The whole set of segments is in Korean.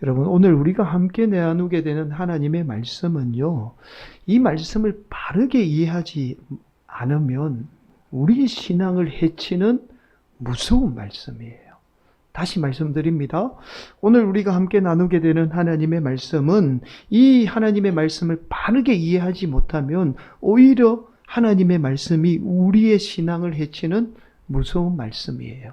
여러분, 오늘 우리가 함께 나누게 되는 하나님의 말씀은요, 이 말씀을 바르게 이해하지 않으면 우리 신앙을 해치는 무서운 말씀이에요. 다시 말씀드립니다. 오늘 우리가 함께 나누게 되는 하나님의 말씀은 이 하나님의 말씀을 바르게 이해하지 못하면 오히려 하나님의 말씀이 우리의 신앙을 해치는 무서운 말씀이에요.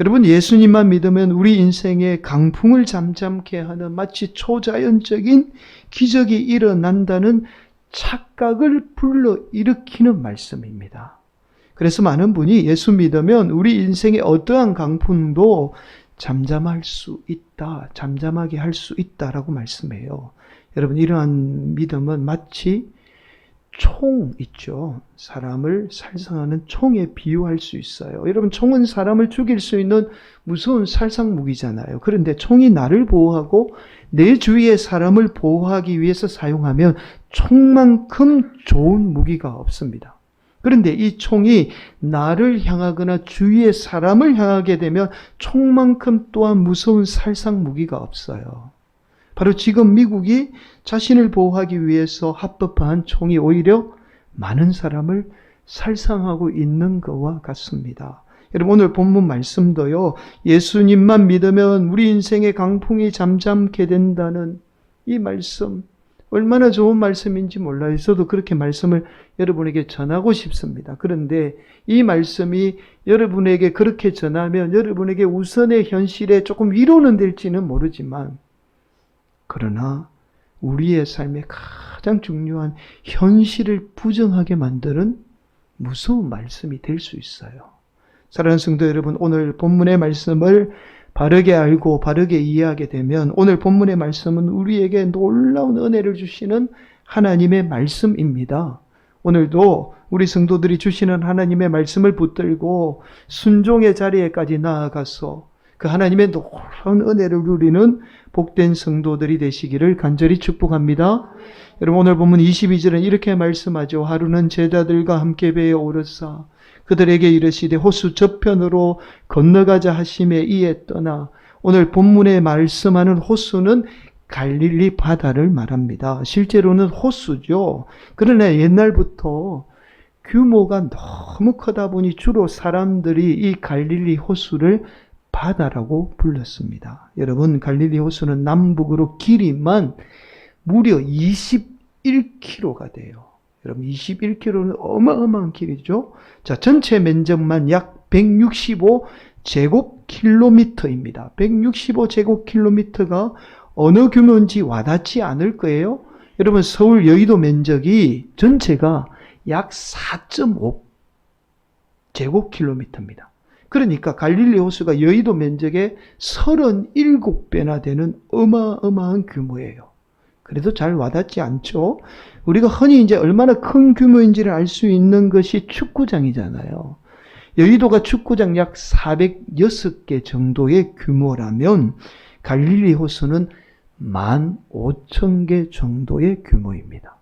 여러분, 예수님만 믿으면 우리 인생에 강풍을 잠잠케 하는 마치 초자연적인 기적이 일어난다는 착각을 불러일으키는 말씀입니다. 그래서 많은 분이 예수 믿으면 우리 인생의 어떠한 강풍도 잠잠할 수 있다, 잠잠하게 할 수 있다라고 말씀해요. 여러분, 이러한 믿음은 마치 총 있죠. 사람을 살상하는 총에 비유할 수 있어요. 여러분, 총은 사람을 죽일 수 있는 무서운 살상무기잖아요. 그런데 총이 나를 보호하고 내 주위의 사람을 보호하기 위해서 사용하면 총만큼 좋은 무기가 없습니다. 그런데 이 총이 나를 향하거나 주위의 사람을 향하게 되면 총만큼 또한 무서운 살상무기가 없어요. 바로 지금 미국이 자신을 보호하기 위해서 합법화한 총이 오히려 많은 사람을 살상하고 있는 것과 같습니다. 여러분, 오늘 본문 말씀도요, 예수님만 믿으면 우리 인생의 강풍이 잠잠게 된다는 이 말씀, 얼마나 좋은 말씀인지 몰라요. 저도 그렇게 말씀을 여러분에게 전하고 싶습니다. 그런데 이 말씀이 여러분에게 그렇게 전하면 여러분에게 우선의 현실에 조금 위로는 될지는 모르지만, 그러나 우리의 삶의 가장 중요한 현실을 부정하게 만드는 무서운 말씀이 될 수 있어요. 사랑하는 성도 여러분, 오늘 본문의 말씀을 바르게 알고 바르게 이해하게 되면 오늘 본문의 말씀은 우리에게 놀라운 은혜를 주시는 하나님의 말씀입니다. 오늘도 우리 성도들이 주시는 하나님의 말씀을 붙들고 순종의 자리에까지 나아가서 그 하나님의 놀라운 은혜를 누리는 복된 성도들이 되시기를 간절히 축복합니다. 여러분, 오늘 본문 22절은 이렇게 말씀하죠. 하루는 제자들과 함께 배에 오르사 그들에게 이르시되 호수 저편으로 건너가자 하심에 이에 떠나. 오늘 본문에 말씀하는 호수는 갈릴리 바다를 말합니다. 실제로는 호수죠. 그러나 옛날부터 규모가 너무 크다 보니 주로 사람들이 이 갈릴리 호수를 바다라고 불렀습니다. 여러분, 갈릴리 호수는 남북으로 길이만 무려 21km가 돼요. 여러분, 21km는 어마어마한 길이죠. 자, 전체 면적만 약 165제곱킬로미터입니다. 165제곱킬로미터가 어느 규모인지 와닿지 않을 거예요. 여러분, 서울 여의도 면적이 전체가 약 4.5제곱킬로미터입니다. 그러니까 갈릴리 호수가 여의도 면적의 37배나 되는 어마어마한 규모예요. 그래도 잘 와닿지 않죠? 우리가 흔히 이제 얼마나 큰 규모인지를 알 수 있는 것이 축구장이잖아요. 여의도가 축구장 약 406개 정도의 규모라면 갈릴리 호수는 15,000개 정도의 규모입니다.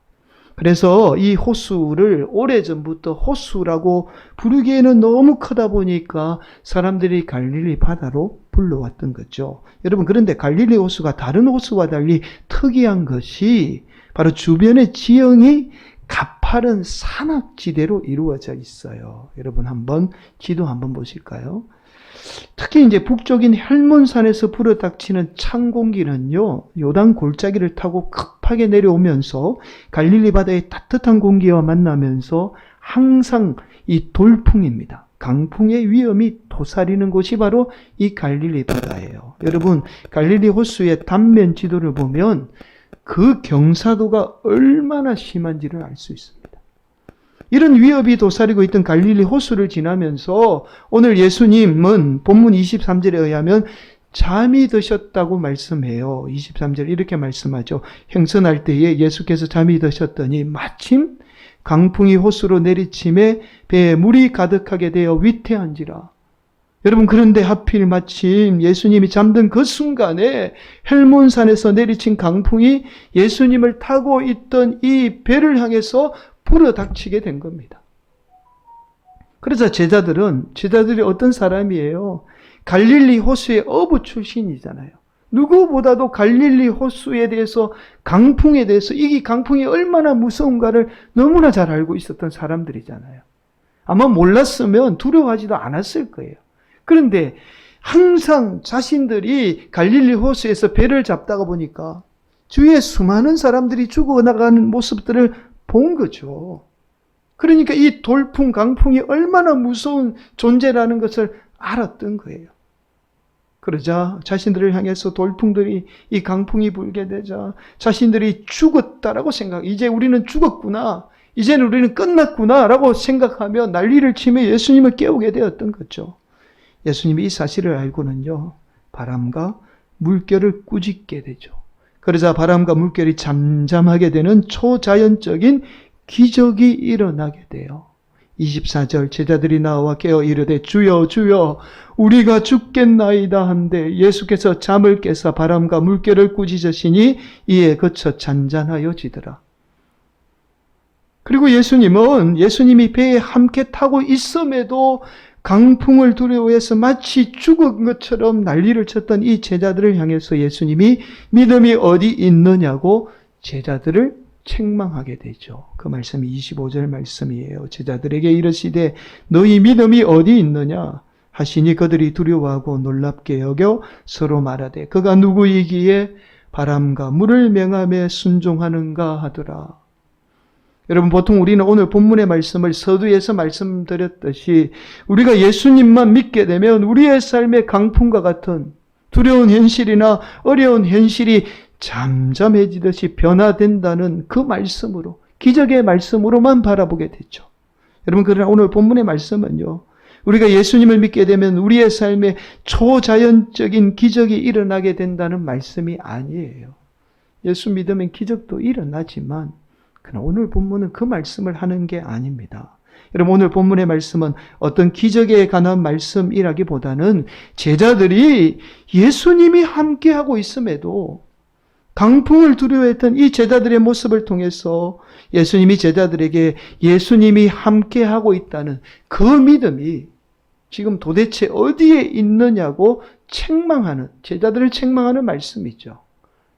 그래서 이 호수를 오래전부터 호수라고 부르기에는 너무 크다 보니까 사람들이 갈릴리 바다로 불러왔던 거죠. 여러분, 그런데 갈릴리 호수가 다른 호수와 달리 특이한 것이 바로 주변의 지형이 가파른 산악지대로 이루어져 있어요. 여러분, 한번 지도 한번 보실까요? 특히 이제 북쪽인 헬몬산에서 불어닥치는 찬 공기는요, 요단 골짜기를 타고 급하게 내려오면서 갈릴리 바다의 따뜻한 공기와 만나면서 항상 이 돌풍입니다. 강풍의 위험이 도사리는 곳이 바로 이 갈릴리 바다예요. 여러분, 갈릴리 호수의 단면 지도를 보면 그 경사도가 얼마나 심한지를 알 수 있습니다. 이런 위협이 도사리고 있던 갈릴리 호수를 지나면서 오늘 예수님은 본문 23절에 의하면 잠이 드셨다고 말씀해요. 23절 이렇게 말씀하죠. 행선할 때에 예수께서 잠이 드셨더니 마침 강풍이 호수로 내리침에 배에 물이 가득하게 되어 위태한지라. 여러분, 그런데 하필 마침 예수님이 잠든 그 순간에 헬몬산에서 내리친 강풍이 예수님을 타고 있던 이 배를 향해서 불어닥치게 된 겁니다. 그래서 제자들이 어떤 사람이에요? 갈릴리 호수의 어부 출신이잖아요. 누구보다도 갈릴리 호수에 대해서, 강풍에 대해서, 이 강풍이 얼마나 무서운가를 너무나 잘 알고 있었던 사람들이잖아요. 아마 몰랐으면 두려워하지도 않았을 거예요. 그런데 항상 자신들이 갈릴리 호수에서 배를 잡다가 보니까 주위에 수많은 사람들이 죽어나가는 모습들을 본 거죠. 그러니까 이 돌풍, 강풍이 얼마나 무서운 존재라는 것을 알았던 거예요. 그러자 자신들을 향해서 돌풍들이, 이 강풍이 불게 되자 자신들이 죽었다라고 생각, 이제 우리는 죽었구나, 이제는 우리는 끝났구나 라고 생각하며 난리를 치며 예수님을 깨우게 되었던 거죠. 예수님이 이 사실을 알고는요, 바람과 물결을 꾸짖게 되죠. 그러자 바람과 물결이 잠잠하게 되는 초자연적인 기적이 일어나게 돼요. 24절, 제자들이 나와 깨어 이르되 주여 주여 우리가 죽겠나이다 한데 예수께서 잠을 깨사 바람과 물결을 꾸짖으시니 이에 그쳐 잔잔하여지더라. 그리고 예수님이 배에 함께 타고 있음에도 강풍을 두려워해서 마치 죽은 것처럼 난리를 쳤던 이 제자들을 향해서 예수님이 믿음이 어디 있느냐고 제자들을 책망하게 되죠. 그 말씀이 25절 말씀이에요. 제자들에게 이르시되 너희 믿음이 어디 있느냐 하시니 그들이 두려워하고 놀랍게 여겨 서로 말하되 그가 누구이기에 바람과 물을 명함에 순종하는가 하더라. 여러분, 보통 우리는 오늘 본문의 말씀을 서두에서 말씀드렸듯이 우리가 예수님만 믿게 되면 우리의 삶의 강풍과 같은 두려운 현실이나 어려운 현실이 잠잠해지듯이 변화된다는 그 말씀으로, 기적의 말씀으로만 바라보게 되죠. 여러분, 그러나 오늘 본문의 말씀은요, 우리가 예수님을 믿게 되면 우리의 삶에 초자연적인 기적이 일어나게 된다는 말씀이 아니에요. 예수 믿으면 기적도 일어나지만 그러나 오늘 본문은 그 말씀을 하는 게 아닙니다. 여러분, 오늘 본문의 말씀은 어떤 기적에 관한 말씀이라기보다는 제자들이 예수님이 함께하고 있음에도 강풍을 두려워했던 이 제자들의 모습을 통해서 예수님이 제자들에게 예수님이 함께하고 있다는 그 믿음이 지금 도대체 어디에 있느냐고 책망하는, 제자들을 책망하는 말씀이죠.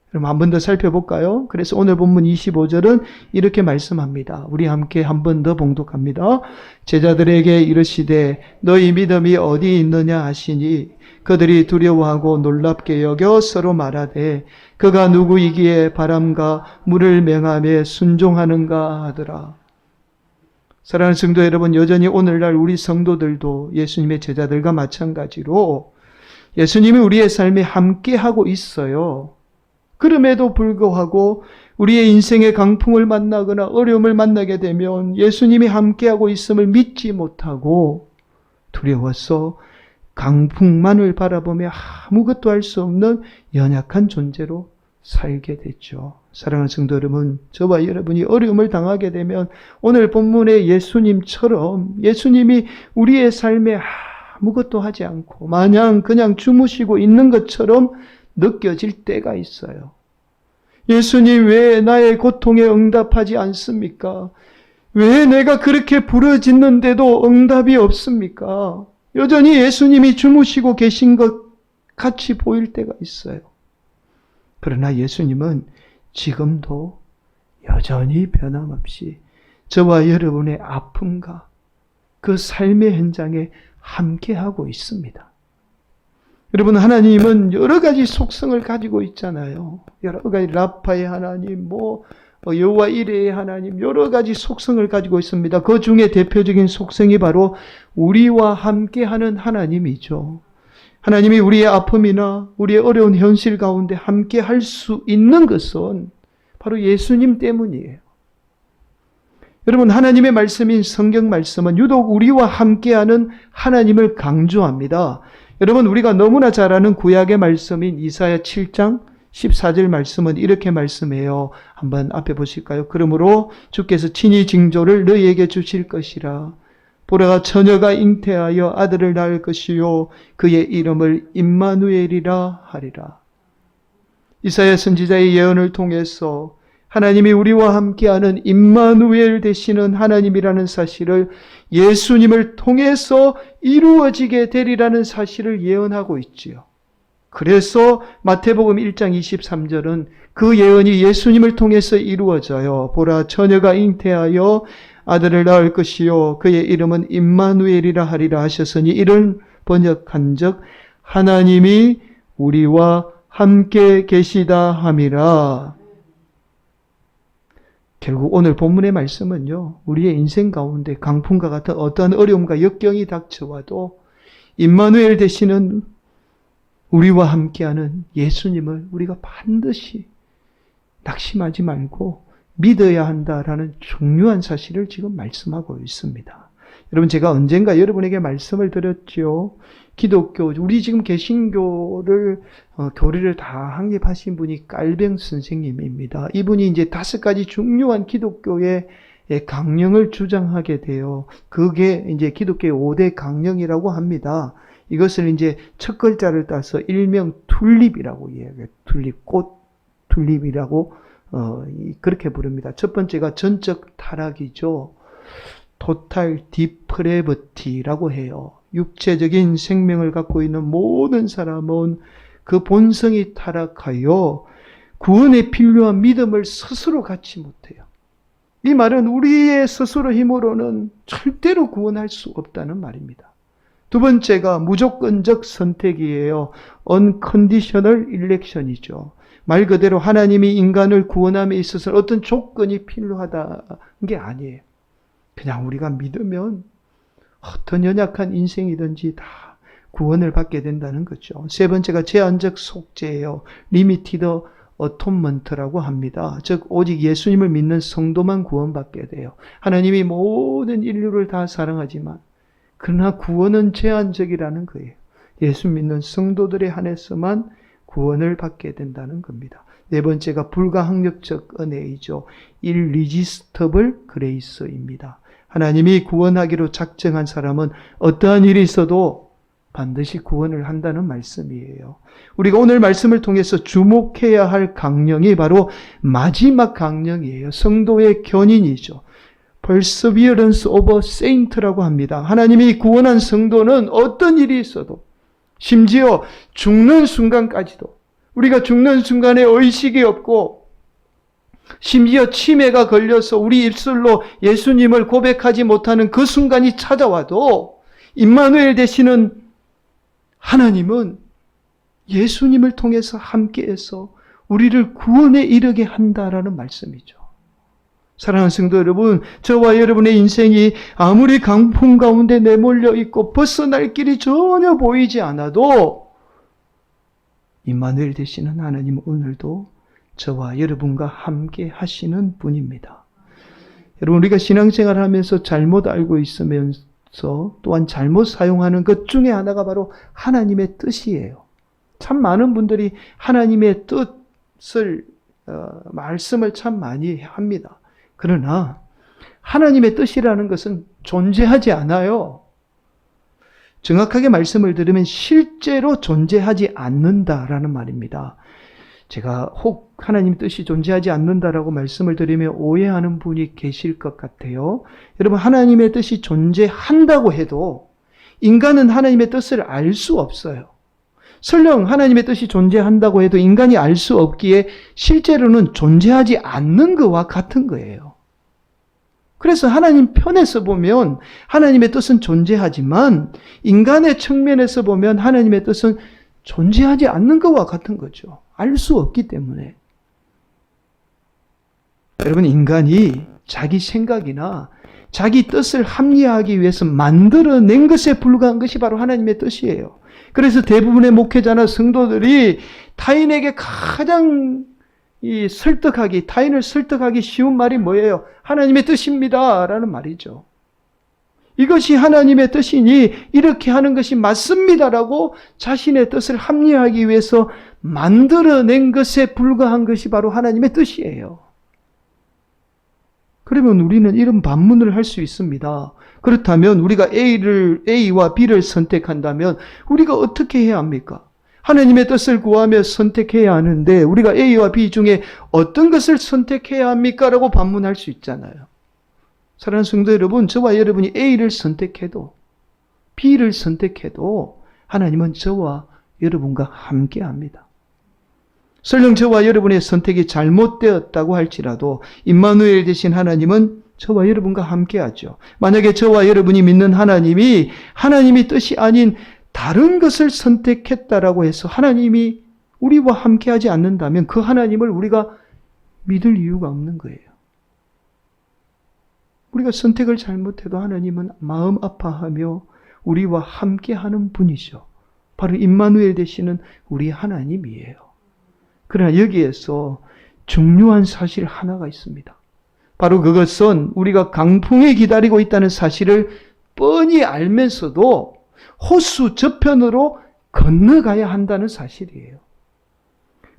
그럼 한 번 더 살펴볼까요? 그래서 오늘 본문 25절은 이렇게 말씀합니다. 우리 함께 한 번 더 봉독합니다. 제자들에게 이르시되 너희 믿음이 어디 있느냐 하시니 그들이 두려워하고 놀랍게 여겨 서로 말하되 그가 누구이기에 바람과 물을 명함에 순종하는가 하더라. 사랑하는 성도 여러분, 여전히 오늘날 우리 성도들도 예수님의 제자들과 마찬가지로 예수님이 우리의 삶에 함께하고 있어요. 그럼에도 불구하고 우리의 인생의 강풍을 만나거나 어려움을 만나게 되면 예수님이 함께하고 있음을 믿지 못하고 두려워서 강풍만을 바라보며 아무것도 할 수 없는 연약한 존재로 살게 됐죠. 사랑하는 성도 여러분, 저와 여러분이 어려움을 당하게 되면 오늘 본문의 예수님처럼 예수님이 우리의 삶에 아무것도 하지 않고 마냥 그냥 주무시고 있는 것처럼 느껴질 때가 있어요. 예수님, 왜 나의 고통에 응답하지 않습니까? 왜 내가 그렇게 부르짖는데도 응답이 없습니까? 여전히 예수님이 주무시고 계신 것 같이 보일 때가 있어요. 그러나 예수님은 지금도 여전히 변함없이 저와 여러분의 아픔과 그 삶의 현장에 함께하고 있습니다. 여러분, 하나님은 여러 가지 속성을 가지고 있잖아요. 여러 가지 라파의 하나님, 여호와 이레의 하나님, 여러 가지 속성을 가지고 있습니다. 그 중에 대표적인 속성이 바로 우리와 함께하는 하나님이죠. 하나님이 우리의 아픔이나 우리의 어려운 현실 가운데 함께 할 수 있는 것은 바로 예수님 때문이에요. 여러분, 하나님의 말씀인 성경 말씀은 유독 우리와 함께하는 하나님을 강조합니다. 여러분, 우리가 너무나 잘 아는 구약의 말씀인 이사야 7장 14절 말씀은 이렇게 말씀해요. 한번 앞에 보실까요? 그러므로 주께서 친히 징조를 너희에게 주실 것이라. 보라, 처녀가 잉태하여 아들을 낳을 것이요 그의 이름을 임마누엘이라 하리라. 이사야 선지자의 예언을 통해서 하나님이 우리와 함께하는 임마누엘 되시는 하나님이라는 사실을 예수님을 통해서 이루어지게 되리라는 사실을 예언하고 있지요. 그래서 마태복음 1장 23절은 그 예언이 예수님을 통해서 이루어져요. 보라, 처녀가 잉태하여 아들을 낳을 것이요 그의 이름은 임마누엘이라 하리라 하셨으니 이런 번역한 적 하나님이 우리와 함께 계시다 함이라. 결국 오늘 본문의 말씀은요, 우리의 인생 가운데 강풍과 같은 어떠한 어려움과 역경이 닥쳐와도 임마누엘 되시는 우리와 함께하는 예수님을 우리가 반드시 낙심하지 말고 믿어야 한다라는 중요한 사실을 지금 말씀하고 있습니다. 여러분, 제가 언젠가 여러분에게 말씀을 드렸죠. 기독교, 우리 지금 개신교를 교리를 다 확립하신 분이 깔뱅 선생님입니다. 이분이 이제 5가지 중요한 기독교의 강령을 주장하게 돼요. 그게 이제 기독교의 5대 강령이라고 합니다. 이것을 이제 첫 글자를 따서 일명 튤립이라고 이야기해요. 튤립, 꽃 튤립이라고 그렇게 부릅니다. 첫 번째가 전적 타락이죠. 토탈 디프레버티라고 해요. 육체적인 생명을 갖고 있는 모든 사람은 그 본성이 타락하여 구원에 필요한 믿음을 스스로 갖지 못해요. 이 말은 우리의 스스로 힘으로는 절대로 구원할 수 없다는 말입니다. 두 번째가 무조건적 선택이에요. unconditional election이죠. 말 그대로 하나님이 인간을 구원함에 있어서 어떤 조건이 필요하다는 게 아니에요. 그냥 우리가 믿으면 어떤 연약한 인생이든지 다 구원을 받게 된다는 거죠. 세 번째가 제한적 속죄예요. Limited Atonement라고 합니다. 즉 오직 예수님을 믿는 성도만 구원받게 돼요. 하나님이 모든 인류를 다 사랑하지만 그러나 구원은 제한적이라는 거예요. 예수 믿는 성도들에 한해서만 구원을 받게 된다는 겁니다. 네 번째가 불가항력적 은혜이죠. Irresistible Grace입니다. 하나님이 구원하기로 작정한 사람은 어떠한 일이 있어도 반드시 구원을 한다는 말씀이에요. 우리가 오늘 말씀을 통해서 주목해야 할 강령이 바로 마지막 강령이에요. 성도의 견인이죠. Perseverance of a Saint라고 합니다. 하나님이 구원한 성도는 어떤 일이 있어도 심지어 죽는 순간까지도 우리가 죽는 순간에 의식이 없고 심지어 치매가 걸려서 우리 입술로 예수님을 고백하지 못하는 그 순간이 찾아와도 임마누엘 되시는 하나님은 예수님을 통해서 함께해서 우리를 구원에 이르게 한다라는 말씀이죠. 사랑하는 성도 여러분, 저와 여러분의 인생이 아무리 강풍 가운데 내몰려 있고 벗어날 길이 전혀 보이지 않아도 임마누엘 되시는 하나님은 오늘도 저와 여러분과 함께 하시는 분입니다. 여러분, 우리가 신앙생활을 하면서 잘못 알고 있으면서 또한 잘못 사용하는 것 중에 하나가 바로 하나님의 뜻이에요. 참 많은 분들이 하나님의 뜻을 말씀을 참 많이 합니다. 그러나 하나님의 뜻이라는 것은 존재하지 않아요. 정확하게 말씀을 들으면 실제로 존재하지 않는다라는 말입니다. 제가 혹 하나님 뜻이 존재하지 않는다라고 말씀을 드리면 오해하는 분이 계실 것 같아요. 여러분, 하나님의 뜻이 존재한다고 해도 인간은 하나님의 뜻을 알 수 없어요. 설령 하나님의 뜻이 존재한다고 해도 인간이 알 수 없기에 실제로는 존재하지 않는 것과 같은 거예요. 그래서 하나님 편에서 보면 하나님의 뜻은 존재하지만 인간의 측면에서 보면 하나님의 뜻은 존재하지 않는 것과 같은 거죠. 알 수 없기 때문에. 여러분, 인간이 자기 생각이나 자기 뜻을 합리화하기 위해서 만들어낸 것에 불과한 것이 바로 하나님의 뜻이에요. 그래서 대부분의 목회자나 성도들이 타인에게 가장 타인을 설득하기 쉬운 말이 뭐예요? 하나님의 뜻입니다 라는 말이죠. 이것이 하나님의 뜻이니 이렇게 하는 것이 맞습니다라고 자신의 뜻을 합리화하기 위해서 만들어낸 것에 불과한 것이 바로 하나님의 뜻이에요. 그러면 우리는 이런 반문을 할 수 있습니다. 그렇다면 우리가 A와 B를 선택한다면 우리가 어떻게 해야 합니까? 하나님의 뜻을 구하며 선택해야 하는데 우리가 A와 B 중에 어떤 것을 선택해야 합니까? 라고 반문할 수 있잖아요. 사랑하는 성도 여러분, 저와 여러분이 A를 선택해도 B를 선택해도 하나님은 저와 여러분과 함께 합니다. 설령 저와 여러분의 선택이 잘못되었다고 할지라도 임마누엘 되신 하나님은 저와 여러분과 함께 하죠. 만약에 저와 여러분이 믿는 하나님이 하나님의 뜻이 아닌 다른 것을 선택했다라고 해서 하나님이 우리와 함께 하지 않는다면 그 하나님을 우리가 믿을 이유가 없는 거예요. 우리가 선택을 잘못해도 하나님은 마음 아파하며 우리와 함께 하는 분이죠. 바로 임마누엘 되시는 우리 하나님이에요. 그러나 여기에서 중요한 사실 하나가 있습니다. 바로 그것은 우리가 강풍에 기다리고 있다는 사실을 뻔히 알면서도 호수 저편으로 건너가야 한다는 사실이에요.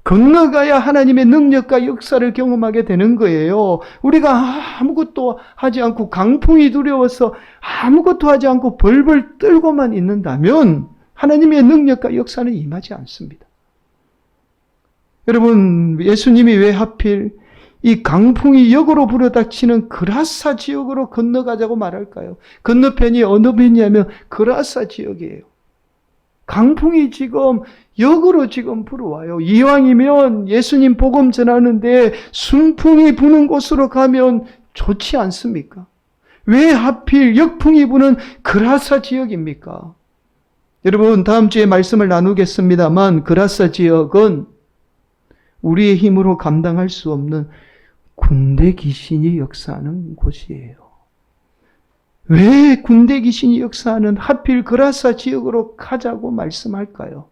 건너가야 하나님의 능력과 역사를 경험하게 되는 거예요. 우리가 아무것도 하지 않고 강풍이 두려워서 아무것도 하지 않고 벌벌 떨고만 있는다면 하나님의 능력과 역사는 임하지 않습니다. 여러분, 예수님이 왜 하필 이 강풍이 역으로 불어닥치는 그라사 지역으로 건너가자고 말할까요? 건너편이 어느 편이냐면 그라사 지역이에요. 강풍이 지금 역으로 지금 불어와요. 이왕이면 예수님 복음 전하는데 순풍이 부는 곳으로 가면 좋지 않습니까? 왜 하필 역풍이 부는 그라사 지역입니까? 여러분, 다음 주에 말씀을 나누겠습니다만 그라사 지역은 우리의 힘으로 감당할 수 없는 군대 귀신이 역사하는 곳이에요. 왜 군대 귀신이 역사하는 하필 그라사 지역으로 가자고 말씀할까요?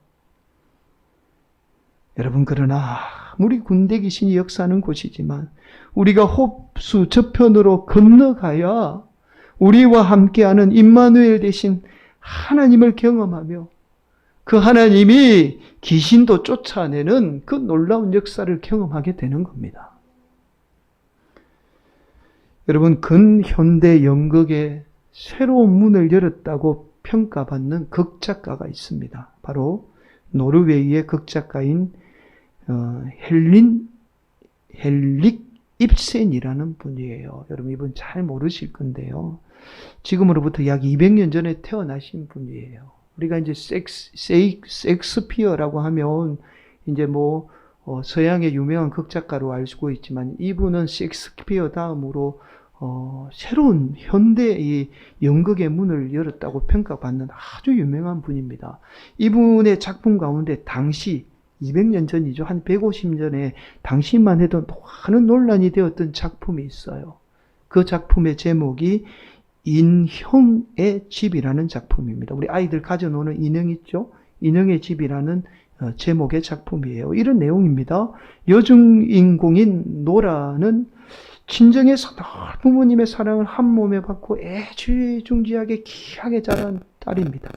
여러분, 그러나 아무리 군대 귀신이 역사하는 곳이지만 우리가 호수 저편으로 건너가야 우리와 함께하는 임마누엘 되신 하나님을 경험하며 그 하나님이 귀신도 쫓아내는 그 놀라운 역사를 경험하게 되는 겁니다. 여러분, 근현대 연극의 새로운 문을 열었다고 평가받는 극작가가 있습니다. 바로 노르웨이의 극작가인 헨릭 입센이라는 분이에요. 여러분, 이분 잘 모르실 건데요. 지금으로부터 약 200년 전에 태어나신 분이에요. 우리가 이제 셰익스피어라고 하면 이제 서양의 유명한 극작가로 알고 있지만 이분은 셰익스피어 다음으로 새로운 현대의 연극의 문을 열었다고 평가받는 아주 유명한 분입니다. 이분의 작품 가운데 당시 200년 전이죠. 한 150년에 당시만 해도 많은 논란이 되었던 작품이 있어요. 그 작품의 제목이 인형의 집이라는 작품입니다. 우리 아이들 가져노는 인형 있죠? 인형의 집이라는 제목의 작품이에요. 이런 내용입니다. 여중인공인 노라는 친정에서 늘 부모님의 사랑을 한 몸에 받고 애지중지하게 귀하게 자란 딸입니다.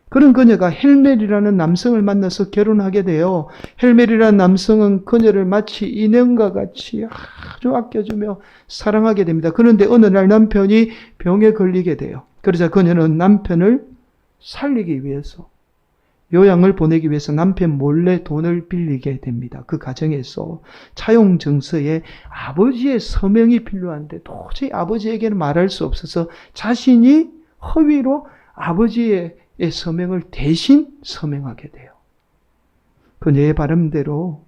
그런 그녀가 헬멜이라는 남성을 만나서 결혼하게 돼요. 헬멜이라는 남성은 그녀를 마치 인형과 같이 아주 아껴주며 사랑하게 됩니다. 그런데 어느 날 남편이 병에 걸리게 돼요. 그러자 그녀는 남편을 살리기 위해서, 요양을 보내기 위해서 남편 몰래 돈을 빌리게 됩니다. 그 과정에서 차용 증서에 아버지의 서명이 필요한데 도저히 아버지에게는 말할 수 없어서 자신이 허위로 아버지의 서명을 대신 서명하게 돼요. 그녀의 바람대로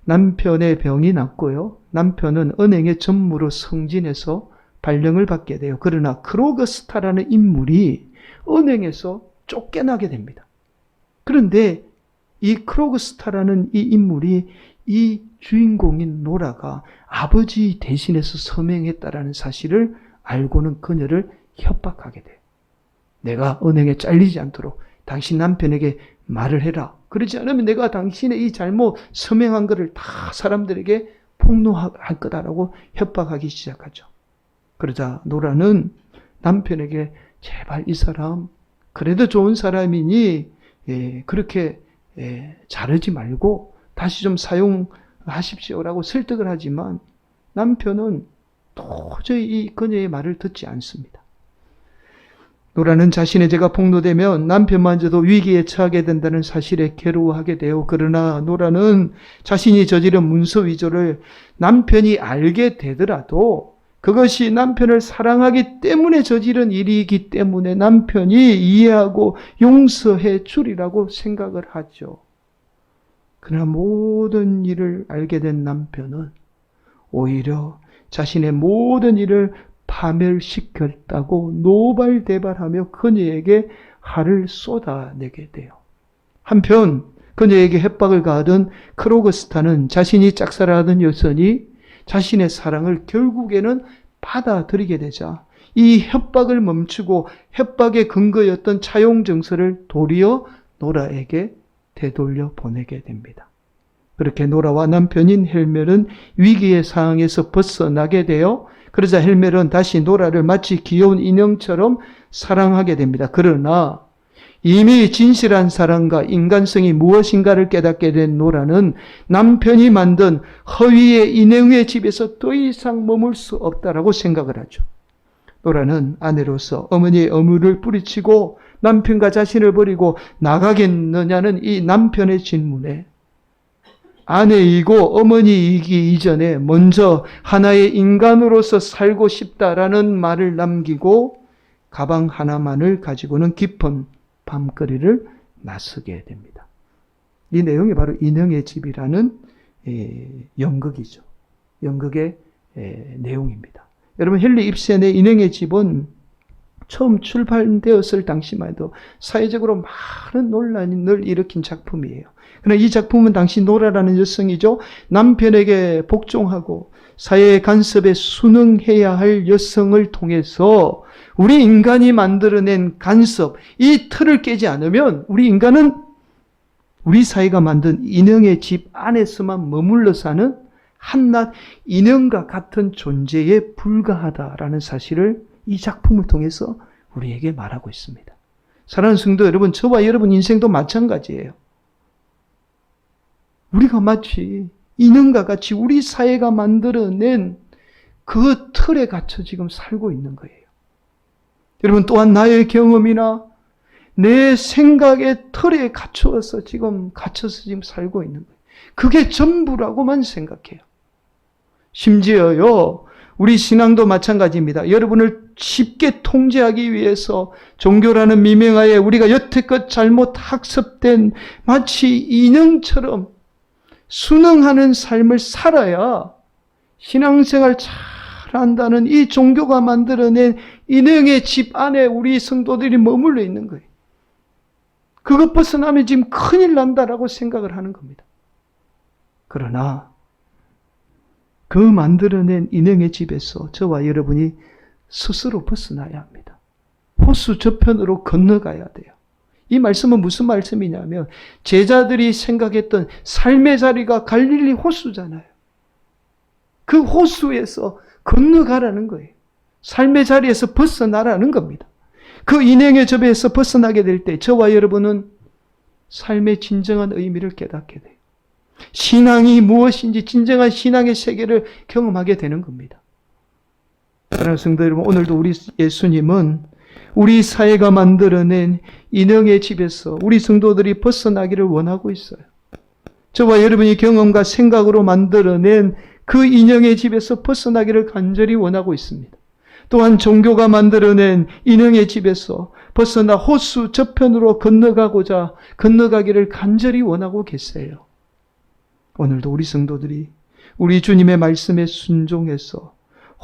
남편의 병이 낫고요. 남편은 은행의 전무로 승진해서 발령을 받게 돼요. 그러나 크로그스타라는 인물이 은행에서 쫓겨나게 됩니다. 그런데 이 크로그스타라는 이 인물이 이 주인공인 노라가 아버지 대신해서 서명했다라는 사실을 알고는 그녀를 협박하게 돼요. 내가 은행에 잘리지 않도록 당신 남편에게 말을 해라. 그러지 않으면 내가 당신의 이 잘못 서명한 것을 다 사람들에게 폭로할 거다라고 협박하기 시작하죠. 그러자 노라는 남편에게 제발 이 사람 그래도 좋은 사람이니 그렇게 자르지 말고 다시 좀 사용하십시오라고 설득을 하지만 남편은 도저히 이 그녀의 말을 듣지 않습니다. 노라는 자신의 죄가 폭로되면 남편마저도 위기에 처하게 된다는 사실에 괴로워하게 돼요. 그러나 노라는 자신이 저지른 문서 위조를 남편이 알게 되더라도 그것이 남편을 사랑하기 때문에 저지른 일이기 때문에 남편이 이해하고 용서해 주리라고 생각을 하죠. 그러나 모든 일을 알게 된 남편은 오히려 자신의 모든 일을 파멸시켰다고 노발대발하며 그녀에게 화를 쏟아내게 돼요. 한편 그녀에게 협박을 가하던 크로그스타는 자신이 짝사랑하던 여성이 자신의 사랑을 결국에는 받아들이게 되자 이 협박을 멈추고 협박의 근거였던 차용증서를 도리어 노라에게 되돌려 보내게 됩니다. 그렇게 노라와 남편인 헬멜은 위기의 상황에서 벗어나게 되어 그러자 헬멜은 다시 노라를 마치 귀여운 인형처럼 사랑하게 됩니다. 그러나 이미 진실한 사랑과 인간성이 무엇인가를 깨닫게 된 노라는 남편이 만든 허위의 인형의 집에서 더 이상 머물 수 없다라고 생각을 하죠. 노라는 아내로서 어머니의 의무를 뿌리치고 남편과 자신을 버리고 나가겠느냐는 이 남편의 질문에 아내이고 어머니이기 이전에 먼저 하나의 인간으로서 살고 싶다라는 말을 남기고 가방 하나만을 가지고는 깊은 밤거리를 나서게 됩니다. 이 내용이 바로 인형의 집이라는 연극이죠. 연극의 내용입니다. 여러분 헨리 입센의 인형의 집은 처음 출판되었을 당시만 해도 사회적으로 많은 논란을 일으킨 작품이에요. 그러나 이 작품은 당시 노라라는 여성이죠. 남편에게 복종하고 사회의 간섭에 순응해야 할 여성을 통해서 우리 인간이 만들어낸 간섭, 이 틀을 깨지 않으면 우리 인간은 우리 사회가 만든 인형의 집 안에서만 머물러 사는 한낱 인형과 같은 존재에 불과하다라는 사실을 이 작품을 통해서 우리에게 말하고 있습니다. 사랑하는 성도 여러분, 저와 여러분 인생도 마찬가지예요. 우리가 마치 인형과 같이 우리 사회가 만들어낸 그 틀에 갇혀 지금 살고 있는 거예요. 여러분 또한 나의 경험이나 내 생각의 틀에 갇혀서 지금 살고 있는 거예요. 그게 전부라고만 생각해요. 심지어요, 우리 신앙도 마찬가지입니다. 여러분을 쉽게 통제하기 위해서 종교라는 미명하에 우리가 여태껏 잘못 학습된 마치 인형처럼 순응하는 삶을 살아야 신앙생활 잘한다는 이 종교가 만들어낸 인형의 집 안에 우리 성도들이 머물러 있는 거예요. 그것 벗어나면 지금 큰일 난다라고 생각을 하는 겁니다. 그러나 그 만들어낸 인형의 집에서 저와 여러분이 스스로 벗어나야 합니다. 호수 저편으로 건너가야 돼요. 이 말씀은 무슨 말씀이냐면 제자들이 생각했던 삶의 자리가 갈릴리 호수잖아요. 그 호수에서 건너가라는 거예요. 삶의 자리에서 벗어나라는 겁니다. 그 인형의 접에서 벗어나게 될 때 저와 여러분은 삶의 진정한 의미를 깨닫게 돼요. 신앙이 무엇인지 진정한 신앙의 세계를 경험하게 되는 겁니다. 사랑하는 성도 여러분, 오늘도 우리 예수님은 우리 사회가 만들어낸 인형의 집에서 우리 성도들이 벗어나기를 원하고 있어요. 저와 여러분이 경험과 생각으로 만들어낸 그 인형의 집에서 벗어나기를 간절히 원하고 있습니다. 또한 종교가 만들어낸 인형의 집에서 벗어나 호수 저편으로 건너가기를 간절히 원하고 계세요. 오늘도 우리 성도들이 우리 주님의 말씀에 순종해서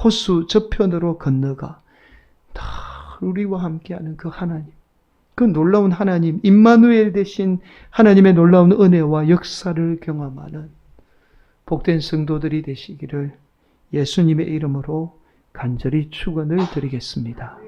호수 저편으로 건너가 다 우리와 함께하는 그 하나님, 그 놀라운 하나님, 임마누엘 되신 하나님의 놀라운 은혜와 역사를 경험하는 복된 성도들이 되시기를 예수님의 이름으로 간절히 축원을 드리겠습니다.